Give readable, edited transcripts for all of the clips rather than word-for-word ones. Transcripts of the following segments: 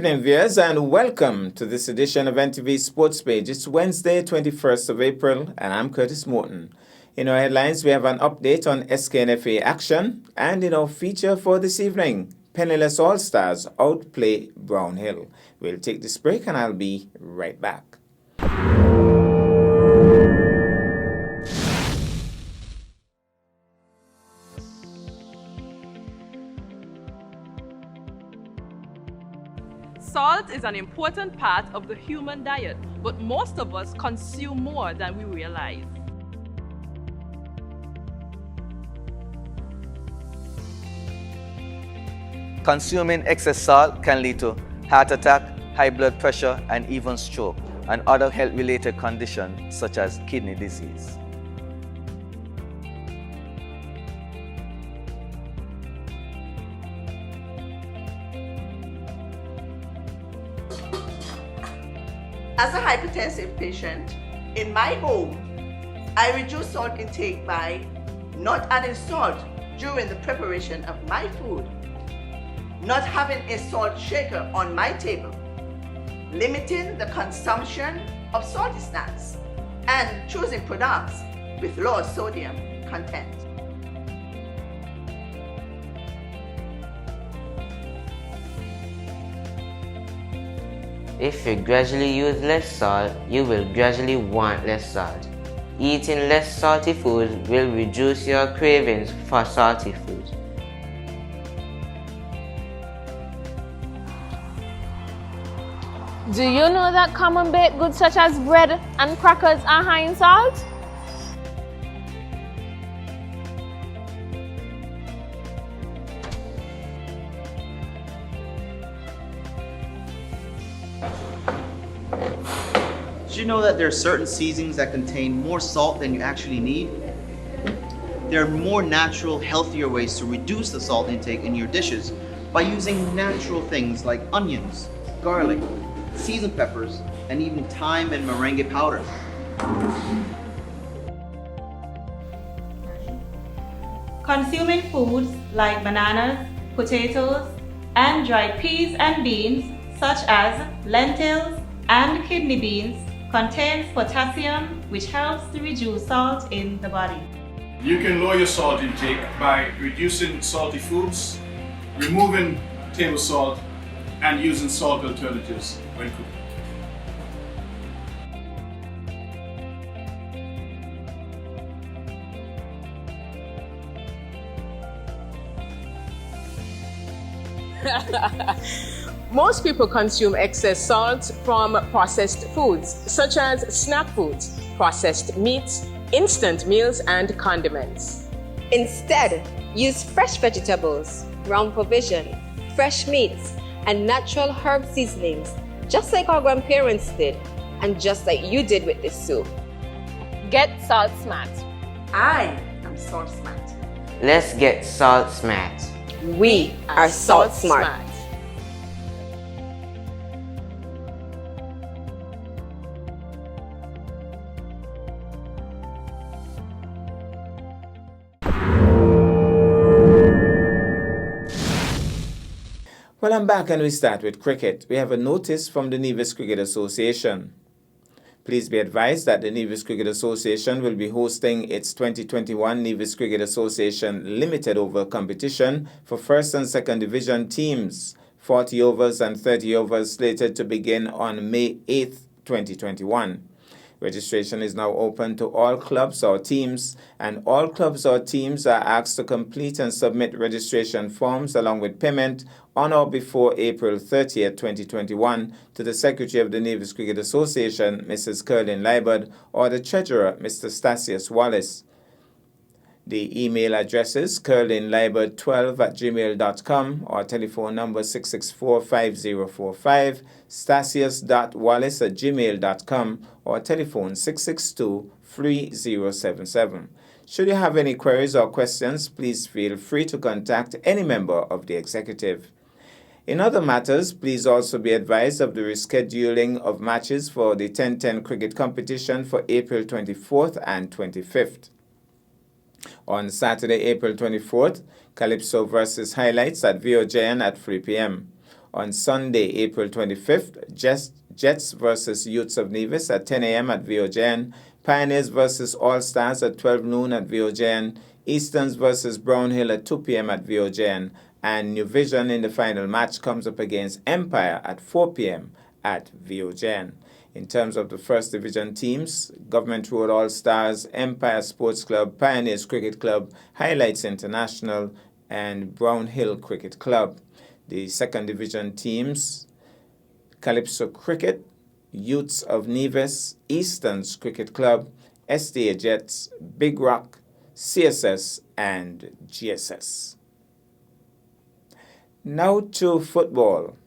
evening, viewers, and welcome to this edition of NTV Sports Page. It's Wednesday, 21st of April, and I'm Curtis Morton. In our headlines, we have an update on SKNFA action, and in our feature for this evening, Penniless All-Stars outplay Brown Hill. We'll take this break, and I'll be right back. Salt is an important part of the human diet, but most of us consume more than we realize. Consuming excess salt can lead to heart attack, high blood pressure, and even stroke, and other health-related conditions such as kidney disease. As a hypertensive patient, in my home, I reduce salt intake by not adding salt during the preparation of my food, not having a salt shaker on my table, limiting the consumption of salty snacks, and choosing products with low sodium content. If you gradually use less salt, you will gradually want less salt. Eating less salty foods will reduce your cravings for salty foods. Do you know that common baked goods such as bread and crackers are high in salt? Did you know that there are certain seasonings that contain more salt than you actually need? There are more natural, healthier ways to reduce the salt intake in your dishes by using natural things like onions, garlic, seasoned peppers, and even thyme and merengue powder. Consuming foods like bananas, potatoes, and dried peas and beans such as lentils and kidney beans contains potassium, which helps to reduce salt in the body. You can lower your salt intake by reducing salty foods, removing table salt, and using salt alternatives when cooking. Most people consume excess salt from processed foods, such as snack foods, processed meats, instant meals, and condiments. Instead, use fresh vegetables, ground provision, fresh meats, and natural herb seasonings, just like our grandparents did, and just like you did with this soup. Get salt smart. I am salt smart. Let's get salt smart. We are salt smart. Well, I'm back and we start with cricket. We have a notice from the Nevis Cricket Association. Please be advised that the Nevis Cricket Association will be hosting its 2021 Nevis Cricket Association Limited Over competition for first and second division teams. 40 overs and 30 overs slated to begin on May 8th, 2021. Registration is now open to all clubs or teams, and all clubs or teams are asked to complete and submit registration forms along with payment on or before April 30th, 2021 to the Secretary of the Nevis Cricket Association, Mrs. Curlin Liebert, or the Treasurer, Mr. Stasius Wallace. The email address is curlinliebert12@gmail.com or telephone number 664-5045, stasius.wallace@gmail.com or telephone 662-3077. Should you have any queries or questions, please feel free to contact any member of the executive. In other matters, please also be advised of the rescheduling of matches for the 10-10 cricket competition for April 24th and 25th. On Saturday, April 24th, Calypso versus Highlights at VOJN at 3 p.m. On Sunday, April 25th, Jets versus Youths of Nevis at 10 a.m. at VOGN, Pioneers versus All Stars at 12 noon at VOGN, Easterns versus Brownhill at 2 p.m. at VOGN, and New Vision in the final match comes up against Empire at 4 p.m. at VOGN. In terms of the First Division teams, Government Road All Stars, Empire Sports Club, Pioneers Cricket Club, Highlights International, and Brownhill Cricket Club. The Second Division teams, Calypso Cricket, Youths of Nevis, Easterns Cricket Club, SDA Jets, Big Rock, CSS, and GSS. Now to football.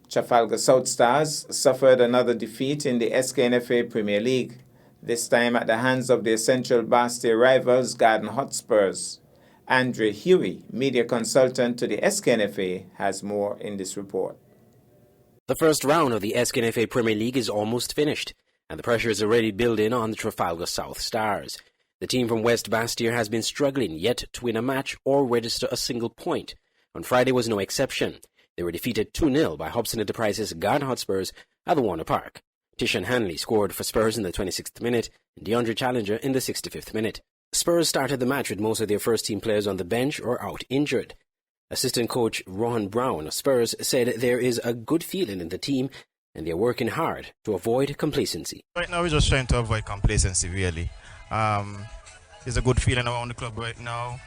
Trafalgar South Stars suffered another defeat in the SKNFA Premier League, this time at the hands of their Central Bastia rivals Garden Hotspurs. Andre Huey, media consultant to the SKNFA, has more in this report. The first round of the SKNFA Premier League is almost finished, and the pressure is already building on the Trafalgar South Stars. The team from West Bastia has been struggling yet to win a match or register a single point. On Friday was no exception. They were defeated 2-0 by Hobson Enterprises Garden Hotspurs at the Warner Park. Tishan Hanley scored for Spurs in the 26th minute and DeAndre Challenger in the 65th minute. Spurs started the match with most of their first-team players on the bench or out injured. Assistant coach Rohan Brown of Spurs said there is a good feeling in the team and they are working hard to avoid complacency. Right now we're just trying to avoid complacency really. There's a good feeling around the club right now.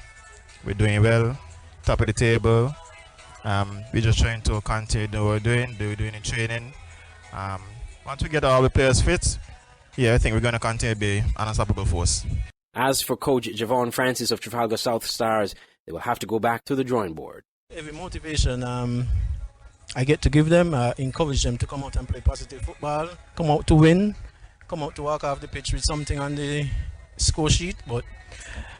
We're doing well, top of the table. We're just trying to continue what we're doing in training. Once we get all the players fit, I think we're going to continue to be an unstoppable force. As for coach Javon Francis of Trafalgar South Stars, they will have to go back to the drawing board. Every motivation I get to give them, encourage them to come out and play positive football, come out to win, come out to walk off the pitch with something on the score sheet, but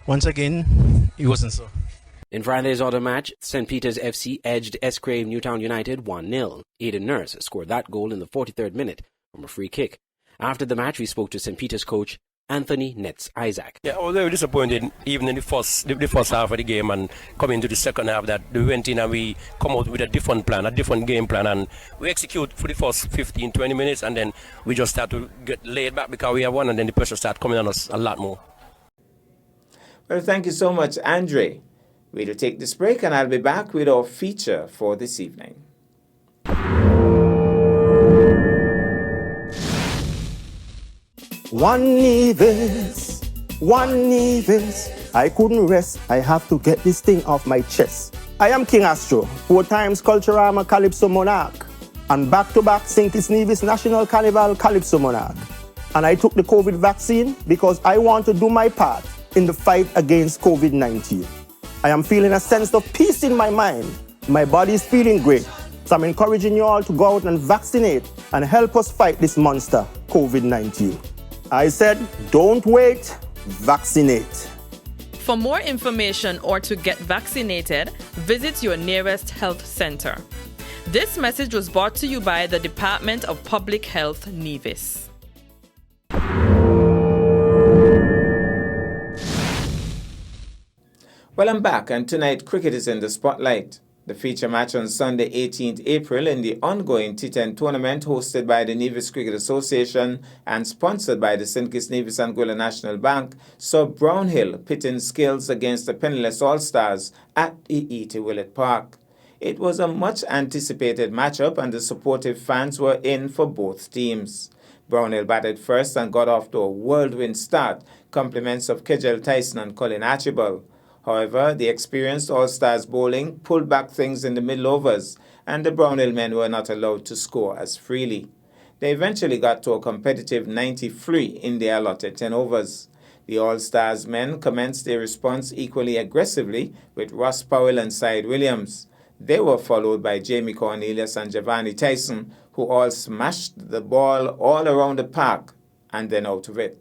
once again, it wasn't so. In Friday's other match, St. Peter's FC edged Escrave Newtown United 1-0. Aidan Nurse scored that goal in the 43rd minute from a free kick. After the match, we spoke to St. Peter's coach Anthony Nets Isaac. I was very disappointed even in the first half of the game, and coming into the second half that we went in and we come out with a different plan, a different game plan, and we execute for the first 15-20 minutes, and then we just start to get laid back because we have won, and then the pressure start coming on us a lot more. Well, thank you so much, Andre. We'll take this break and I'll be back with our feature for this evening. One Nevis, I couldn't rest, I have to get this thing off my chest. I am King Astro, 4 times Culturama Calypso Monarch, and back-to-back St. Kitts Nevis National Carnival Calypso Monarch. And I took the COVID vaccine because I want to do my part in the fight against COVID-19. I am feeling a sense of peace in my mind. My body is feeling great. So I'm encouraging you all to go out and vaccinate and help us fight this monster, COVID-19. I said, don't wait, vaccinate. For more information or to get vaccinated, visit your nearest health center. This message was brought to you by the Department of Public Health, Nevis. Well, I'm back, and tonight cricket is in the spotlight. The feature match on Sunday, 18th April in the ongoing T10 tournament hosted by the Nevis Cricket Association and sponsored by the St. Kitts Nevis Anguilla National Bank saw Brownhill pitting skills against the penniless All-Stars at the E.T. Willett Park. It was a much-anticipated matchup and the supportive fans were in for both teams. Brownhill batted first and got off to a whirlwind start, compliments of Kejel Tyson and Colin Archibald. However, the experienced All-Stars bowling pulled back things in the middle overs, and the Brownhill men were not allowed to score as freely. They eventually got to a competitive 93 in their allotted 10 overs. The All-Stars men commenced their response equally aggressively with Ross Powell and Syed Williams. They were followed by Jamie Cornelius and Giovanni Tyson, who all smashed the ball all around the park and then out of it.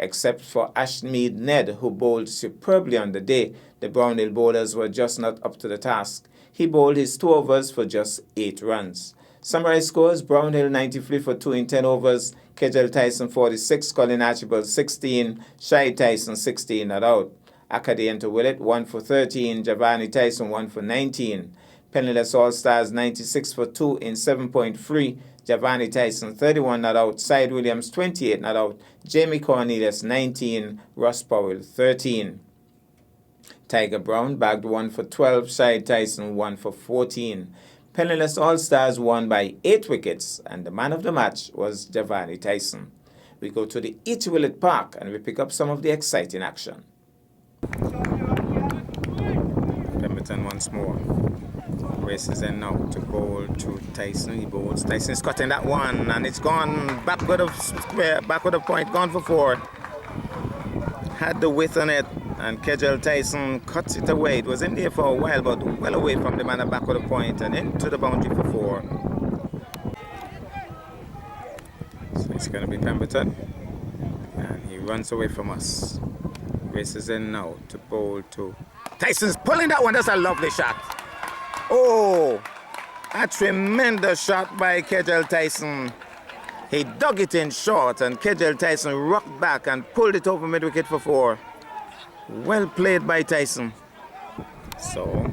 Except for Ashmead Ned, who bowled superbly on the day, the Brownhill bowlers were just not up to the task. He bowled his 2 overs for just 8 runs. Summary scores: Brownhill 93 for 2 in 10 overs, Kejel Tyson 46, Colin Archibald 16, Shai Tyson 16 not out. Acadian to Willett 1 for 13, Giovanni Tyson 1 for 19. Penniless All-Stars 96 for 2 in 7.3. Giovanni Tyson 31 not out. Side Williams 28 not out. Jamie Cornelius 19. Ross Powell 13. Tiger Brown bagged 1 for 12. Side Tyson 1 for 14. Penniless All-Stars won by 8 wickets, and the man of the match was Giovanni Tyson. We go to the E.T. Willett Park and we pick up some of the exciting action. Pemberton once more. Races in now to bowl to Tyson. He bowls. Tyson's cutting that one and it's gone backward of square, backward of point, gone for 4. Had the width on it and Kejel Tyson cuts it away. It was in there for a while but well away from the man at backward of point and into the boundary for 4. So it's going to be Pemberton and he runs away from us. Races in now to bowl to Tyson's pulling that one. That's a lovely shot. Oh, a tremendous shot by Kejel Tyson. He dug it in short and Kejel Tyson rocked back and pulled it over mid-wicket for 4. Well played by Tyson. So,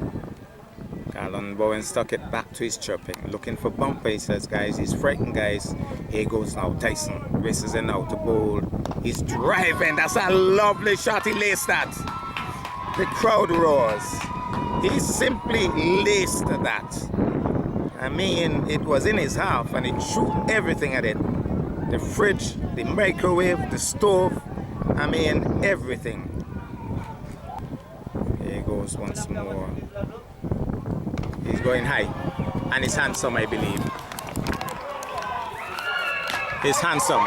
Carlon Bowen stuck it back to his chirping. Looking for bumper, he says, guys. He's frightened, guys. Here goes now Tyson. Races in now to bowl. He's driving. That's a lovely shot. He laced that. The crowd roars. He simply laced that. I mean, it was in his half and he threw everything at it. The fridge, the microwave, the stove, I mean, everything. Here he goes once more. He's going high and he's handsome, I believe. He's handsome.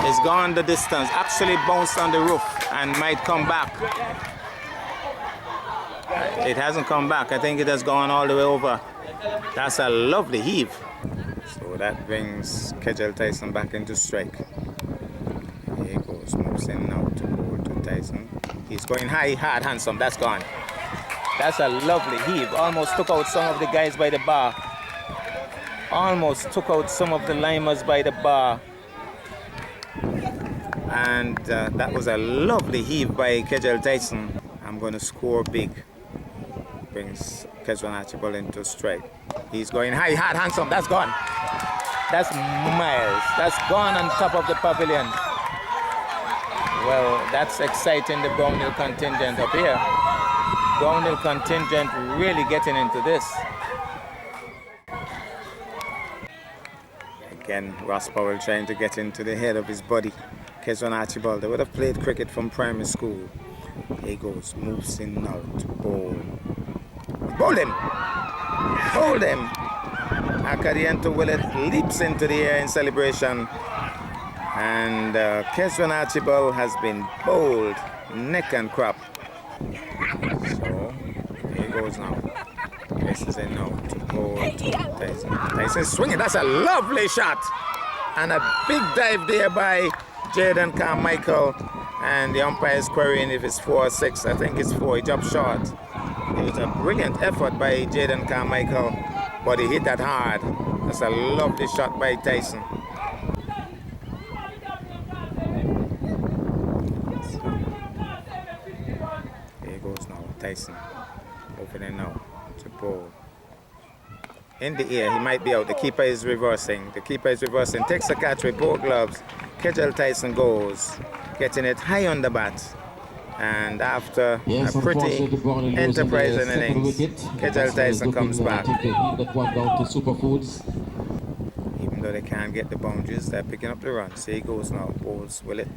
He's gone the distance, actually bounced on the roof and might come back. It hasn't come back. I think it has gone all the way over. That's a lovely heave. So that brings Kejel Tyson back into strike. Here he goes, moves in now to bowl to Tyson. He's going high, hard, handsome. That's gone. That's a lovely heave. Almost took out some of the guys by the bar. Almost took out some of the limers by the bar. And that was a lovely heave by Kejel Tyson. I'm going to score big. Brings Kezwan Archibald into strike. He's going high, hard, handsome. That's gone. That's miles. That's gone on top of the pavilion. Well, that's exciting the Brownhill contingent up here. Brownhill contingent really getting into this. Again, Ross Powell trying to get into the head of his buddy, Kezwan Archibald. They would have played cricket from primary school. Here he goes, moves in now to bowl. Hold him! Hold him! Akadiento Willett leaps into the air in celebration. And Kezwan Archibald has been bowled neck and crop. So, here he goes now. This is in now to bowl to Tyson. Tyson swinging, that's a lovely shot! And a big dive there by Jaden Carmichael. And the umpire is querying if it's 4 or 6. I think it's 4. He jumped short. It was a brilliant effort by Jaden Carmichael, but he hit that hard. That's a lovely shot by Tyson. Here he goes now, Tyson. Opening now to bowl. In the air, he might be out. The keeper is reversing. Takes a catch with both gloves. Kejel Tyson goes, getting it high on the bat. And after a pretty enterprising innings, Kejel Tyson comes back. Even though they can't get the boundaries, they're picking up the runs. Here he goes now, bowls Willett.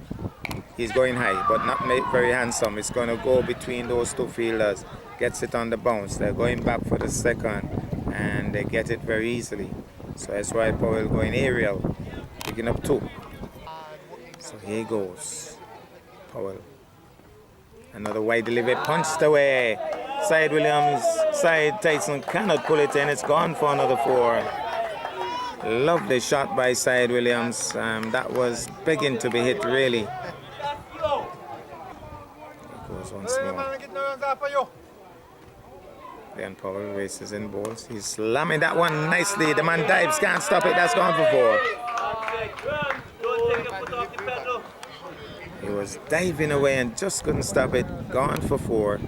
He's going high, but not very handsome. It's going to go between those two fielders. Gets it on the bounce. They're going back for the second, and they get it very easily. So that's why Powell going aerial, picking up 2. So here he goes, Powell. Another wide delivery, punched away. Side Williams, side Tyson cannot pull it in. It's gone for another 4. Lovely shot by Side Williams. That was begging to be hit, really. It goes once more. Then Powell races in balls. He's slamming that one nicely. The man dives, can't stop it. That's gone for 4. He was diving away and just couldn't stop it. Gone for 4.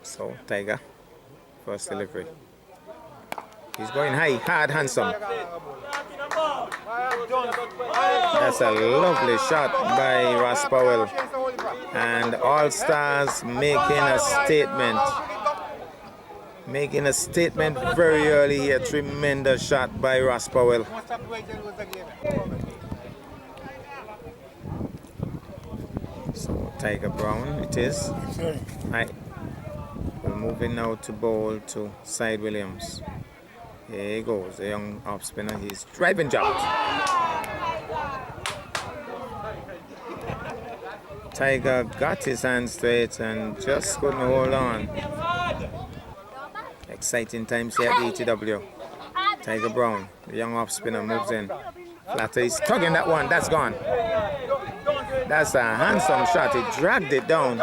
So Tiger, first delivery. He's going high, hard, handsome. That's a lovely shot by Ross Powell. And All Stars making a statement. Making a statement very early here. Tremendous shot by Ross Powell. So Tiger Brown it is. Right. We're moving now to bowl to Side Williams. Here he goes, the young off spinner. He's driving jump. Tiger got his hand straight and just couldn't hold on. Exciting times here at ETW. Tiger Brown, the young off spinner, moves in. Flatter is tugging that one. That's gone. That's a handsome shot. He dragged it down.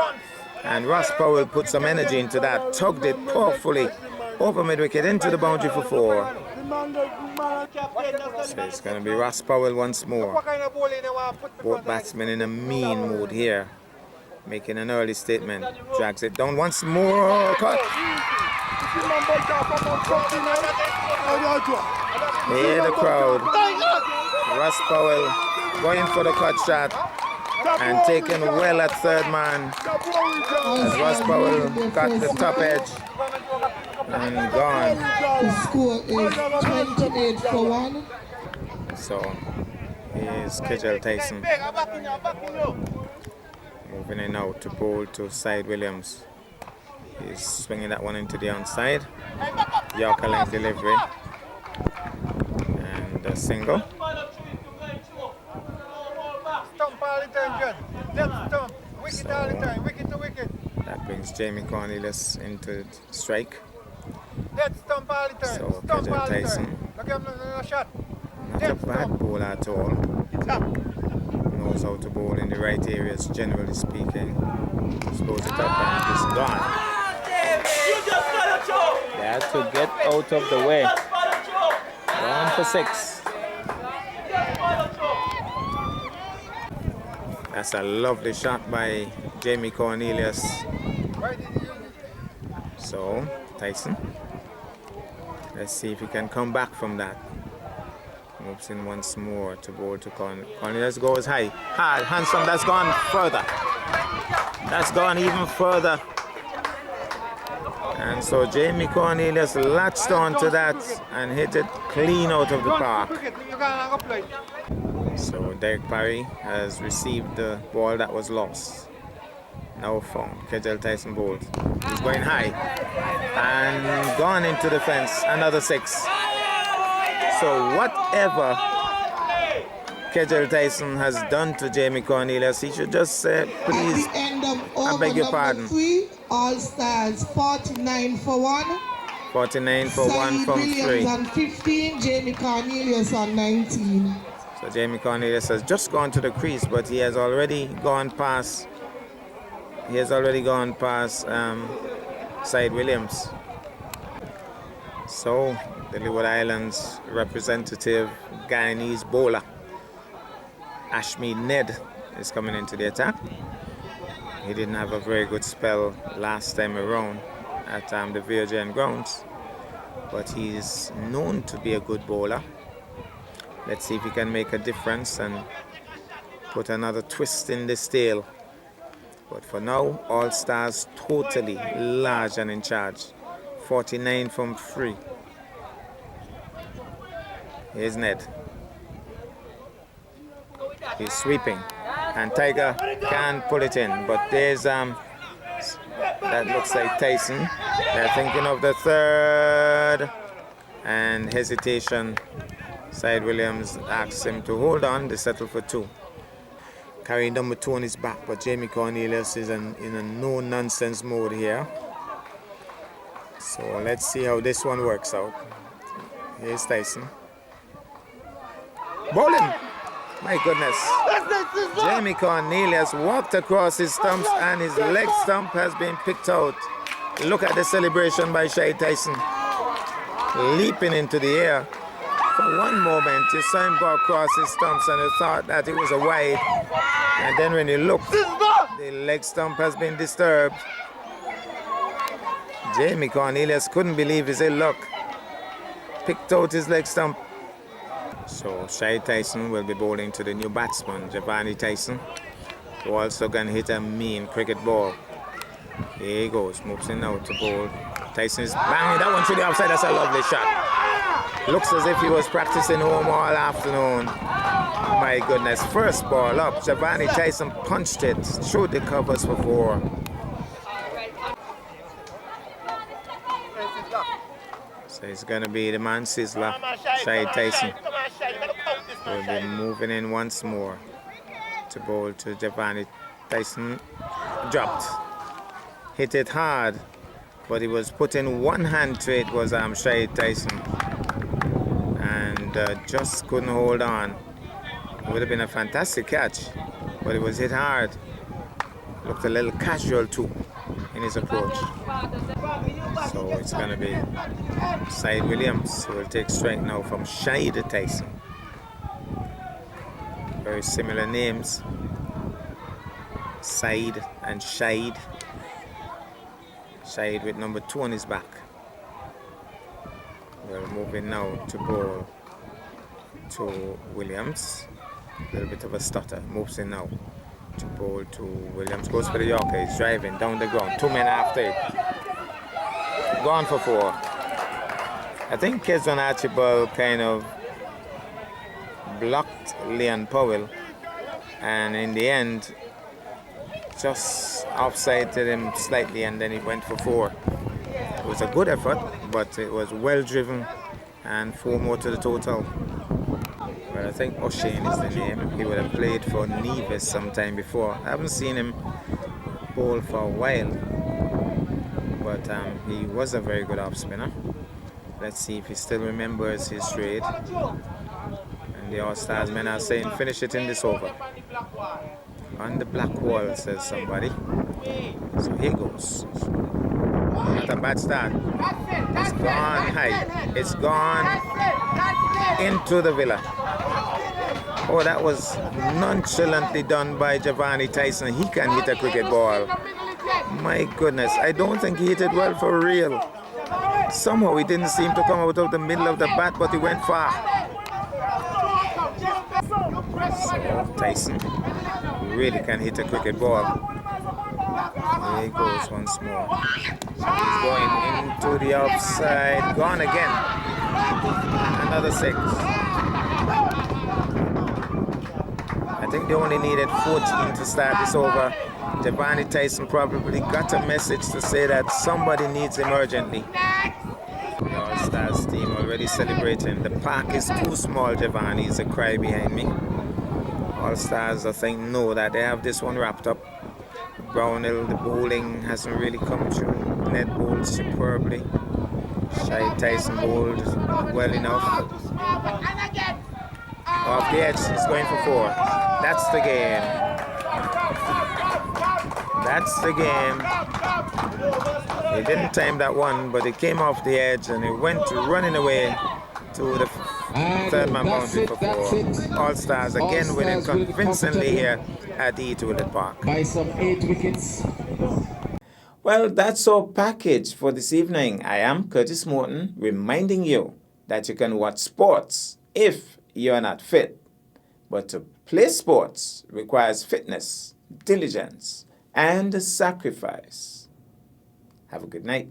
And Ross Powell put some energy into that. Tugged it powerfully over mid-wicket into the boundary for 4. So it's going to be Ross Powell once more. Both batsmen in a mean mood here. Making an early statement. Drags it down once more. Cut. Hear the crowd. Ross Powell going for the cut shot and taken well at third man. As Ross Powell got the top edge and gone. The score is 28-1. So here's Kejel Tyson moving in out to bowl to Side Williams. He's swinging that one into the onside. Yorker length delivery and a single. That brings Jamie Cornelius into strike. So Kejel Tyson, not a bad bowler at all. Knows how to bowl in the right areas, generally speaking. Slows it up and it's gone. They had to get out of the way. 1 for 6. That's a lovely shot by Jamie Cornelius. So, Tyson. Let's see if he can come back from that. Moves in once more to bowl to Cornelius. Goes high. Hard, handsome. That's gone further. That's gone even further. And so Jamie Cornelius latched onto that and hit it clean out of the park. So Derek Parry has received the ball that was lost. Now found. Kejel Tyson bowls. He's going high. And gone into the fence. Another 6. So whatever Kejel Tyson has done to Jamie Cornelius, he should just say, please, I beg your pardon. 3, All Stars 49 for 1. 49 for 1 from 3. Williams on 15, Jamie Cornelius on 19. So Jamie Cornelius has just gone to the crease, but he has already gone past. He has already gone past Side Williams. So the Leeward Islands representative Guyanese bowler Ashmead Ned is coming into the attack. He didn't have a very good spell last time around at the Virgin grounds, but he's known to be a good bowler. Let's see if he can make a difference and put another twist in this tale. But for now, All Stars totally large and in charge. 49 from 3. Here's Ned. He's sweeping. And Tiger can pull it in. But there's, that looks like Tyson. They're thinking of the third. And hesitation. Side Williams asks him to hold on. They settle for 2. Carrying number 2 on his back, but Jamie Cornelius is in a no-nonsense mode here. So let's see how this one works out. Here's Tyson. Bowling! My goodness. Jamie Cornelius walked across his stumps and his leg stump has been picked out. Look at the celebration by Shai Tyson. Leaping into the air. For one moment, you saw him go across his stumps and you thought that it was a wide. And then when you look, the leg stump has been disturbed. Jamie Cornelius couldn't believe his ill luck. Picked out his leg stump. So Shahid Tyson will be bowling to the new batsman, Javani Tyson, who also can hit a mean cricket ball. Here he goes, moves in now to bowl. Tyson is banging that one through the outside. That's a lovely shot. Looks as if he was practicing home all afternoon. My goodness, first ball up. Javani Tyson punched it through the covers for 4. So it's going to be the man sizzler, Shahid Tyson. Will be moving in once more to bowl to Javani Tyson. Dropped. Hit it hard, but he was putting one hand to it, was Shahid Tyson. And just couldn't hold on. It would have been a fantastic catch, but it was hit hard. Looked a little casual too in his approach. So it's going to be Said Williams who will take strike now from Shahid Tyson. Very similar names, Said and Shahid. Shahid with number 2 on his back. We're moving now to bowl to Williams. A little bit of a stutter. Moves in now to bowl to Williams. Goes for the Yorker. He's driving down the ground. 2 men after it. Gone for 4. I think Kezron Archibald kind of blocked Leon Powell, and in the end just offsided him slightly, and then he went for 4. It was a good effort, but it was well driven, and 4 more to the total. But I think O'Shane is the name. He would have played for Nevis sometime before. I haven't seen him bowl for a while, but he was a very good off spinner. Let's see if he still remembers his trade. And the All-Stars men are saying finish it in this over. On the black wall, says somebody. So here goes. Not a bad start. It's gone high. It's gone into the villa. Oh, that was nonchalantly done by Javani Tyson. He can hit a cricket ball. My goodness, I don't think he hit it well for real. Somehow he didn't seem to come out of the middle of the bat, but he went far. So Tyson really can hit a cricket ball. There he goes once more. He's going into the offside. Gone again. Another 6. I think they only needed 14 to start this over. Javani Tyson probably got a message to say that somebody needs him urgently. The All-Stars team already celebrating. The park is too small, Javani is a cry behind me. All-Stars, I think, know that they have this one wrapped up. Brownhill, the bowling hasn't really come through. Ned bowled superbly. Shahid Tyson bowled well enough. Off the edge, he's going for 4. That's the game. That's the game. He didn't time that one, but it came off the edge and it went running away to the third man boundary for 4. All-Stars again winning convincingly here at the Etulit Park. By some 8 wickets. Well, that's our package for this evening. I am Curtis Morton, reminding you that you can watch sports if you're not fit. But to play sports requires fitness, diligence, and sacrifice. Have a good night.